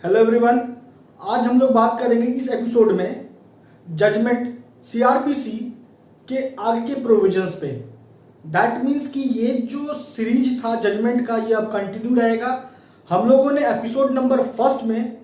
Hello everyone. आज हम लोग बात करेंगे इस एपिसोड में जजमेंट सीआरपीसी के आगे के प्रोविजंस पे। दैट मीन्स कि ये जो सीरीज था जजमेंट का ये अब कंटिन्यू रहेगा। हम लोगों ने एपिसोड नंबर फर्स्ट में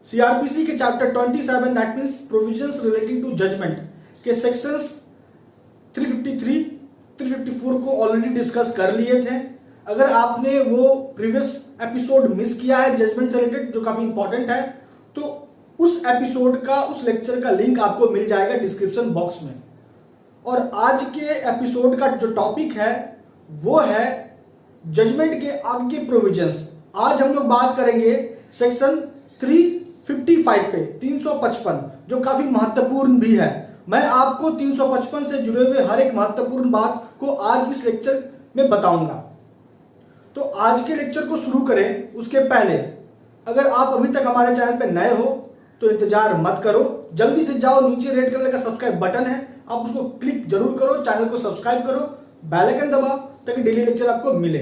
सीआरपीसी के chapter 27 that means provisions relating to judgment के सेक्शंस 353 354 को ऑलरेडी डिस्कस कर लिए थे। अगर आपने वो प्रीवियस एपिसोड मिस किया है जजमेंट से रिलेटेड जो काफी इंपॉर्टेंट है, तो उस एपिसोड का उस लेक्चर का लिंक आपको मिल जाएगा डिस्क्रिप्शन बॉक्स में। और आज के एपिसोड का जो टॉपिक है वो है जजमेंट के आगे के प्रोविजंस। आज हम लोग बात करेंगे सेक्शन 355 पे 355 जो काफी महत्वपूर्ण भी है। मैं आपको 355 से जुड़े हुए हर एक महत्वपूर्ण बात को आज इस लेक्चर में बताऊंगा। तो आज के लेक्चर को शुरू करें उसके पहले अगर आप अभी तक हमारे चैनल पे नए हो तो इंतजार मत करो, जल्दी से जाओ, नीचे रेड कलर का सब्सक्राइब बटन है, आप उसको क्लिक जरूर करो, चैनल को सब्सक्राइब करो, बेल आइकन दबाओ ताकि डेली लेक्चर आपको मिले।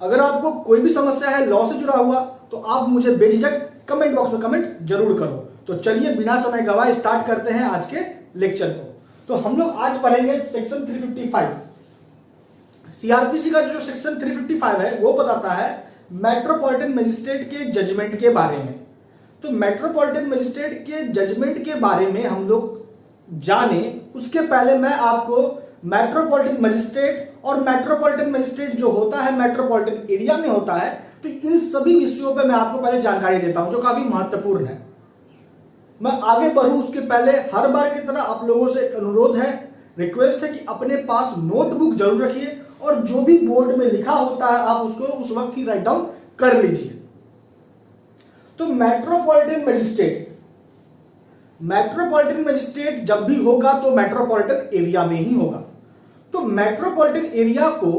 अगर आपको कोई भी समस्या है लॉ से जुड़ा हुआ तो आप मुझे बेझिझक कमेंट बॉक्स में कमेंट जरूर करो। तो चलिए बिना समय गवाए स्टार्ट करते हैं आज के लेक्चर को। तो हम लोग आज पढ़ेंगे सेक्शन 355। सीआरपीसी का जो सेक्शन 355 है वो बताता है मेट्रोपॉलिटन मजिस्ट्रेट के जजमेंट के बारे में। तो मेट्रोपॉलिटन मजिस्ट्रेट के जजमेंट के बारे में हम लोग जाने उसके पहले मैं आपको मेट्रोपॉलिटन मजिस्ट्रेट और मेट्रोपॉलिटन मजिस्ट्रेट जो होता है मेट्रोपॉलिटन एरिया में होता है, तो इन सभी विषयों पे मैं आपको पहले जानकारी देता हूं जो काफी महत्वपूर्ण है। मैं आगे बढ़ूं उसके पहले हर बार की तरह आप लोगों से एक अनुरोध है, रिक्वेस्ट है कि अपने पास नोटबुक जरूर रखिए और जो भी बोर्ड में लिखा होता है आप उसको उस वक्त ही राइट डाउन कर लीजिए। तो मेट्रोपॉलिटन मजिस्ट्रेट जब भी होगा तो मेट्रोपॉलिटन एरिया में ही होगा। तो मेट्रोपॉलिटन एरिया को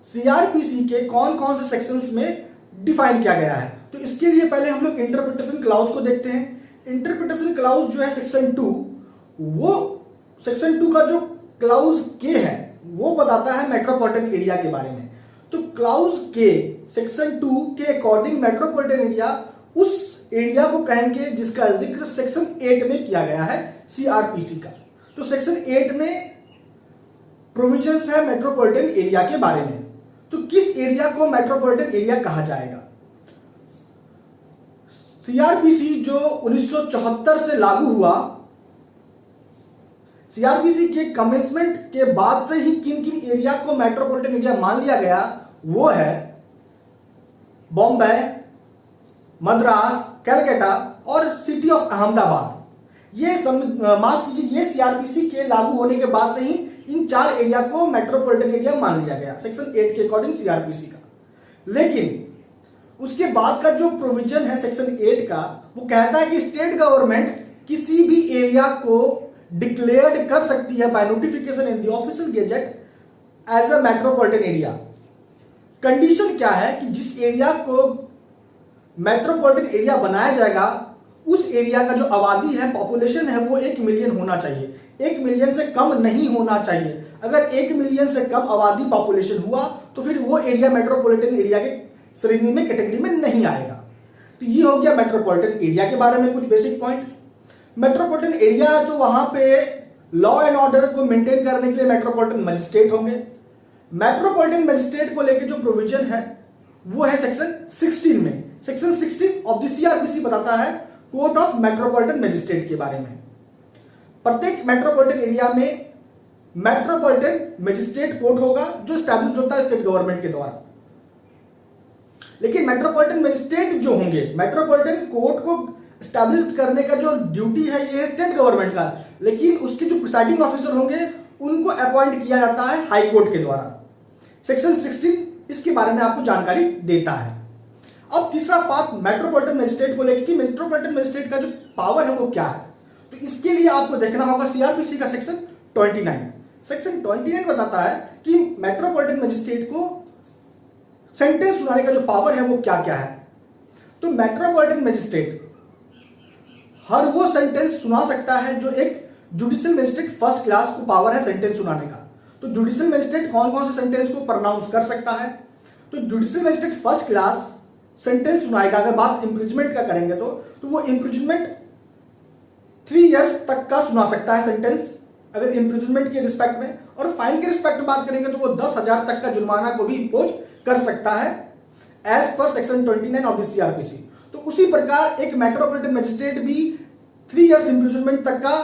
सीआरपीसी के कौन कौन से सेक्शंस में डिफाइन किया गया है, तो इसके लिए पहले हम लोग इंटरप्रिटेशन क्लाउज को देखते हैं। इंटरप्रिटेशन क्लाउज जो है सेक्शन 2, वो सेक्शन 2 का जो क्लाउज के है वो बताता है मेट्रोपॉलिटन एरिया के बारे में। तो क्लाउज के सेक्शन 2 के अकॉर्डिंग मेट्रोपॉलिटन एरिया उस एरिया को कहेंगे जिसका जिक्र सेक्शन 8 में किया गया है सीआरपीसी का। तो सेक्शन 8 में प्रोविजंस है मेट्रोपॉलिटन एरिया के बारे में। तो किस एरिया को मेट्रोपॉलिटन एरिया कहा जाएगा? सीआरपीसी जो 1974 से लागू हुआ, सीआरपीसी के कमेंसमेंट के बाद से ही किन किन एरिया को मेट्रोपॉलिटन एरिया मान लिया गया वो है बॉम्बे, मद्रास, कलकत्ता और सिटी ऑफ अहमदाबाद। ये माफ कीजिए, ये सीआरपीसी के लागू होने के बाद से ही इन 4 एरिया को मेट्रोपॉलिटन एरिया मान लिया गया सेक्शन 8 के अकॉर्डिंग सीआरपीसी का। लेकिन उसके बाद का जो प्रोविजन है सेक्शन 8 का वो कहता है कि स्टेट गवर्नमेंट किसी भी एरिया को डिक्लेयर्ड कर सकती है by notification in the official gazette as a metropolitan area. Condition क्या है कि जिस एरिया को मेट्रोपॉलिटन एरिया बनाया जाएगा उस एरिया का जो आबादी है, पॉपुलेशन है, वो 1 मिलियन होना चाहिए, 1 मिलियन से कम नहीं होना चाहिए। अगर 1 मिलियन से कम आबादी पॉपुलेशन हुआ तो फिर वो एरिया मेट्रोपॉलिटन एरिया के श्रेणी में, कैटेगरी में नहीं आएगा। तो ये हो गया मेट्रोपॉलिटन एरिया के बारे में कुछ बेसिक पॉइंट। मेट्रोपॉलिटन एरिया तो वहां पे लॉ एंड ऑर्डर को मेंटेन करने के लिए मेट्रोपॉलिटन मजिस्ट्रेट होंगे। मेट्रोपॉलिटन मजिस्ट्रेट को लेकर जो प्रोविजन है वो है सेक्शन 16 में। सेक्शन 16 ऑफ द सीआरपीसी बताता है कोर्ट ऑफ मेट्रोपॉलिटन मजिस्ट्रेट के बारे में। प्रत्येक मेट्रोपॉलिटन एरिया में मेट्रोपॉलिटन मजिस्ट्रेट कोर्ट होगा जो स्टैब्लिश होता है स्टेट गवर्नमेंट के द्वारा। लेकिन मेट्रोपॉलिटन मजिस्ट्रेट जो होंगे, मेट्रोपॉलिटन कोर्ट को स्टैब्लिश करने का जो ड्यूटी है ये है स्टेट गवर्नमेंट का, लेकिन उसके जो प्रिसाइडिंग ऑफिसर होंगे उनको अपॉइंट किया जाता है हाई कोर्ट के द्वारा। सेक्शन 16 इसके बारे में आपको जानकारी देता है। अब तीसरा पार्ट मेट्रोपॉलिटन मजिस्ट्रेट को लेकर कि मेट्रोपॉलिटन मजिस्ट्रेट का जो पावर है वो क्या है, तो इसके लिए आपको देखना होगा सीआरपीसी का सेक्शन 29। सेक्शन 29 बताता है कि मेट्रोपॉलिटन मजिस्ट्रेट को सेंटेंस सुनाने का जो पावर है वो क्या क्या है। तो मेट्रोपॉलिटन मजिस्ट्रेट हर वो सेंटेंस सुना सकता है जो एक जुडिशियल मजिस्ट्रेट फर्स्ट क्लास को पावर है सेंटेंस सुनाने का। तो जुडिशियल मजिस्ट्रेट कौन कौन से सेंटेंस को प्रोनाउंस कर सकता है? तो judicial magistrate first class sentence सुनाएगा, अगर बात इम्प्रिजमेंट का करेंगे तो वो इम्प्रिजमेंट 3 इयर्स तक का सुना सकता है सेंटेंस, अगर इम्प्रिजमेंट के रिस्पेक्ट में। और फाइन के रिस्पेक्ट में बात करेंगे तो वो 10,000 तक का जुर्माना को भी इम्पोज कर सकता है as per section 29 of the CrPC. तो उसी प्रकार एक मेट्रोपॉलिटन मजिस्ट्रेट भी 3 इयर्स इम्प्रिजमेंट तक का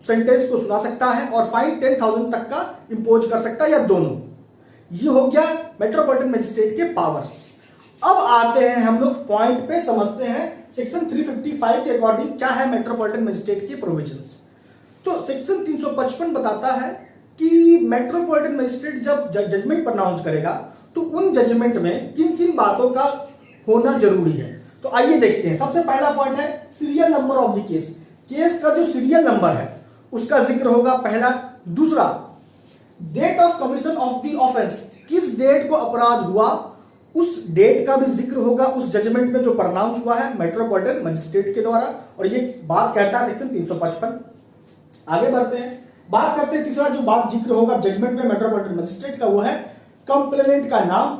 सेंटेंस को सुना सकता है और फाइन 10,000 तक का इम्पोज कर सकता है, या दोनों। ये हो गया मेट्रोपॉलिटन मजिस्ट्रेट के पावर्स। अब आते हैं हम लोग पॉइंट पे, समझते हैं सेक्शन 355 के अकॉर्डिंग क्या है मेट्रोपॉलिटन मजिस्ट्रेट के प्रोविजंस। तो सेक्शन 355 बताता है कि मेट्रोपॉलिटन मजिस्ट्रेट जब जजमेंट प्रोनाउंस करेगा तो उन जजमेंट में किन किन बातों का होना जरूरी है। तो आइए देखते हैं। सबसे पहला पॉइंट है serial number of the case. Case का जो सीरियल नंबर है उसका जिक्र होगा, पहला। दूसरा, date of commission of the offence, किस डेट को अपराध हुआ उस डेट का भी जिक्र होगा उस जजमेंट में जो प्रोनाउंस हुआ है मेट्रोपॉलिटन मजिस्ट्रेट के द्वारा, और ये बात कहता है सेक्शन 355। आगे बढ़ते हैं, बात करते हैं तीसरा जो बात जिक्र होगा जजमेंट में मेट्रोपॉलिटन मजिस्ट्रेट का, वो है कंप्लेनेंट का नाम।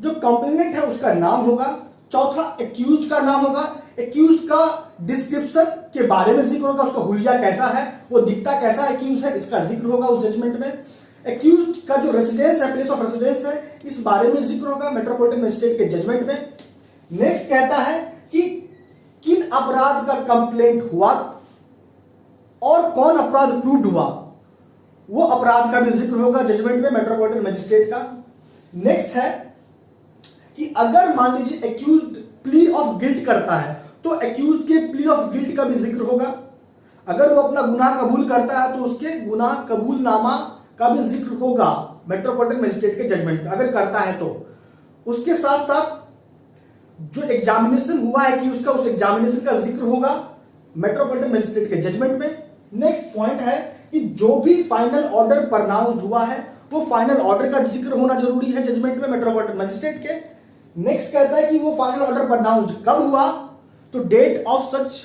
जो कंप्लेनेंट है उसका नाम होगा। चौथा, एक्यूज्ड का नाम होगा। एक्यूज्ड का डिस्क्रिप्शन के बारे में जिक्र होगा, उसका हुलिया कैसा है, वो दिखता कैसा एक्यूज है, इसका जिक्र होगा उस जजमेंट में। एक्यूज्ड का जो रेसिडेंस है, प्लेस ऑफ रेसिडेंस है, इस बारे में जिक्र होगा मेट्रोपॉलिटन मजिस्ट्रेट के जजमेंट में। नेक्स्ट कहता है कि किन अपराध का कंप्लेंट हुआ और कौन अपराध प्रूव्ड हुआ, वो अपराध का भी जिक्र होगा जजमेंट में मेट्रोपॉलिटन मजिस्ट्रेट का। नेक्स्ट है कि अगर मान लीजिए एक्यूज्ड प्ली ऑफ गिल्ट करता है तो एक्यूज्ड के प्ली ऑफ गिल्ट का भी जिक्र होगा। अगर वो अपना गुनाह कबूल करता है तो उसके गुनाह कबूलनामा का भी जिक्र होगा मेट्रोपॉलिटन मजिस्ट्रेट के जजमेंट में, अगर करता है तो। उसके साथ साथ जो एग्जामिनेशन हुआ है कि उसका, उस एग्जामिनेशन का जिक्र होगा मेट्रोपॉलिटन मजिस्ट्रेट के जजमेंट में। नेक्स्ट पॉइंट है कि जो भी फाइनल ऑर्डर प्रोनाउंस्ड हुआ है वो फाइनल ऑर्डर का जिक्र होना जरूरी है जजमेंट में मेट्रोपॉलिटन मजिस्ट्रेट के। नेक्स्ट कहता है कि वो फाइनल ऑर्डर प्रोनाउंस्ड कब हुआ, तो date of such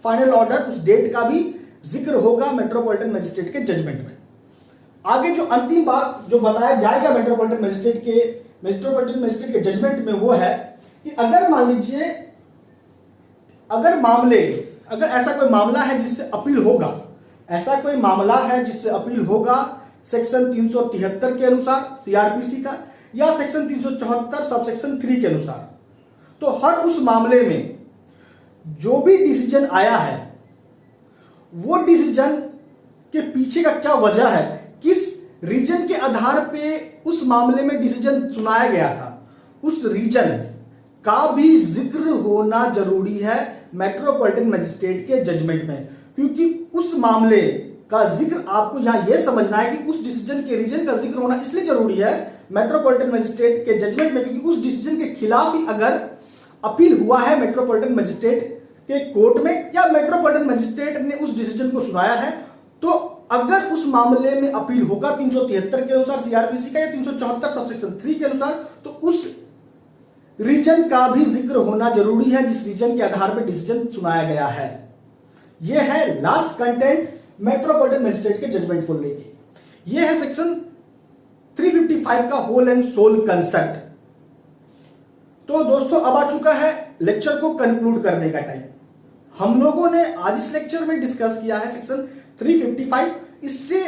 final order, उस डेट का भी जिक्र होगा मेट्रोपॉलिटन मजिस्ट्रेट के जजमेंट में। आगे जो अंतिम बात जो बताया जाएगा मेट्रोपॉलिटन मजिस्ट्रेट के जजमेंट में वो है कि अगर मान लीजिए अगर ऐसा कोई मामला है जिससे अपील होगा, ऐसा कोई मामला है जिससे अपील होगा सेक्शन 373 के अनुसार सीआरपीसी का, या सेक्शन 374 सब सेक्शन 3 के अनुसार, तो हर उस मामले में जो भी डिसीजन आया है वो डिसीजन के पीछे का क्या वजह है, किस रीजन के आधार पे उस मामले में डिसीजन सुनाया गया था, उस रीजन का भी जिक्र होना जरूरी है मेट्रोपॉलिटन मजिस्ट्रेट के जजमेंट में। क्योंकि उस मामले का जिक्र आपको यहां यह समझना है कि उस डिसीजन के रीजन का जिक्र होना इसलिए जरूरी है मेट्रोपॉलिटन मजिस्ट्रेट के जजमेंट में, क्योंकि उस डिसीजन के खिलाफ ही अगर अपील हुआ है मेट्रोपॉलिटन मजिस्ट्रेट के कोर्ट में, या मेट्रोपॉलिटन मजिस्ट्रेट ने उस डिसीजन को सुनाया है, तो अगर उस मामले में अपील होगा 373 के अनुसार सीआरपीसी का या 374 सब सेक्शन 3 के अनुसार, तो उस रीजन का भी जिक्र होना जरूरी है जिस रीजन के आधार पर डिसीजन सुनाया गया है। यह है लास्ट कंटेंट मेट्रोपॉलिटन मजिस्ट्रेट के जजमेंट को लेके। यह है सेक्शन 355 का होल एंड सोल कंसेप्ट। तो दोस्तों अब आ चुका है लेक्चर को कंक्लूड करने का टाइम। हम लोगों ने आज इस लेक्चर में डिस्कस किया है सेक्शन 355। इससे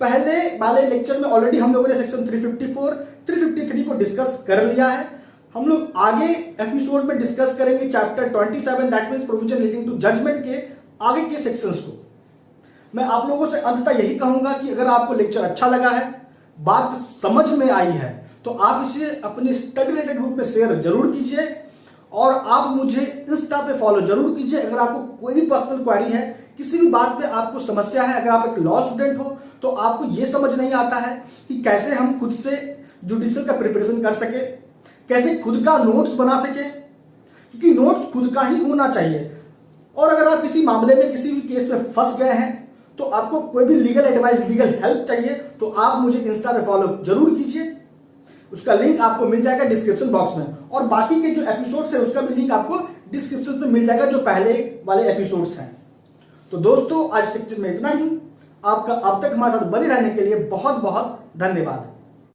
पहले वाले लेक्चर में ऑलरेडी हम लोगों ने सेक्शन 354, 353 को डिस्कस कर लिया है। हम लोग आगे एपिसोड में डिस्कस करेंगे chapter 27 that means provision leading to judgment के आगे के सेक्शंस को। मैं आप लोगों से अंततः यही कहूंगा कि अगर आपको लेक्चर अच्छा लगा है, बात समझ में आई है, तो आप इसे अपने स्टडी रिलेटेड ग्रुप में शेयर जरूर कीजिए और आप मुझे इंस्टा पे फॉलो जरूर कीजिए। अगर आपको कोई भी पर्सनल क्वेरी है, किसी भी बात पे आपको समस्या है, अगर आप एक लॉ स्टूडेंट हो तो आपको यह समझ नहीं आता है कि कैसे हम खुद से जुडिशियल का प्रिपरेशन कर सके, कैसे खुद का नोट्स बना सके, क्योंकि नोट्स खुद का ही होना चाहिए। और अगर आप किसी मामले में किसी भी केस में फंस गए हैं तो आपको कोई भी लीगल एडवाइस, लीगल हेल्प चाहिए, तो आप मुझे इंस्टा पे फॉलो जरूर कीजिए। उसका लिंक आपको मिल जाएगा डिस्क्रिप्शन बॉक्स में, और बाकी के जो एपिसोड्स है उसका भी लिंक आपको डिस्क्रिप्शन में मिल जाएगा जो पहले वाले एपिसोड्स हैं। तो दोस्तों आज लेक्चर में इतना ही। आपका अब तक हमारे साथ बने रहने के लिए बहुत बहुत धन्यवाद।